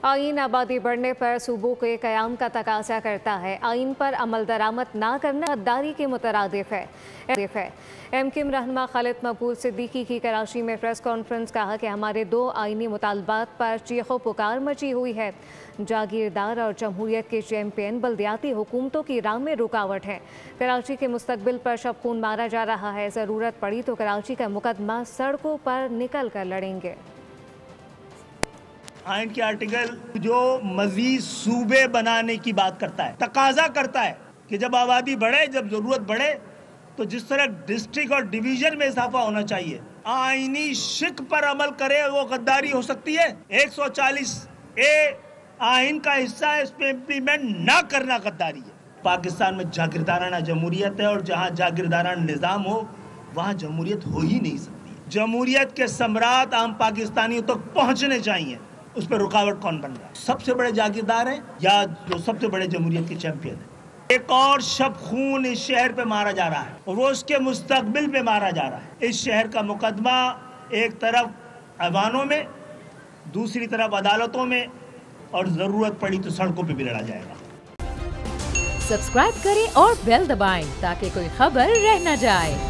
आइन आबादी बढ़ने पर सूबों के क़याम का तकाजा करता है। आइन पर अमल दरामद ना करना गद्दारी के मुतरादिफ है। एमकिम रहनुमा खालिद मकबूल सिद्दीकी की कराची में प्रेस कॉन्फ्रेंस कहा कि हमारे 2 आइनी मुतालबात पर चीखो पुकार मची हुई है। जागीरदार और जमहूरियत के चैंपियन बल्दियाती हुकूमतों की राह में रुकावट है। कराची के मुस्तकबिल पर शब खून मारा जा रहा है। ज़रूरत पड़ी तो कराची का मुकदमा सड़कों पर निकल कर लड़ेंगे। आइन के आर्टिकल जो मजीद सूबे बनाने की बात करता है, तकाजा करता है कि जब आबादी बढ़े, जब जरूरत बढ़े, तो जिस तरह डिस्ट्रिक्ट और डिवीजन में इजाफा होना चाहिए, आईनी शिक पर अमल करे, वो गद्दारी हो सकती है। 140A आइन का हिस्सा है, इस पे इम्प्लीमेंट ना करना गद्दारी है। पाकिस्तान में जागीरदाराना जमहूरियत है और जहाँ जागीरदाराना निज़ाम हो वहाँ जमहूरियत हो ही नहीं सकती। जमहूरियत के सम्राट आम पाकिस्तानियों तक पहुँचने चाहिए, उस पर रुकावट कौन बन रहा है? सबसे बड़े जागीरदार हैं या जो सबसे बड़े जमहूरियत के चैंपियन हैं? एक और शब खून इस शहर पे मारा जा रहा है और वो उसके मुस्तकबिल पे मारा जा रहा है। इस शहर का मुकदमा एक तरफ ऐवानों में, दूसरी तरफ अदालतों में, और जरूरत पड़ी तो सड़कों पे भी लड़ा जाएगा। सब्सक्राइब करें और बेल दबाएं ताकि कोई खबर रह न जाए।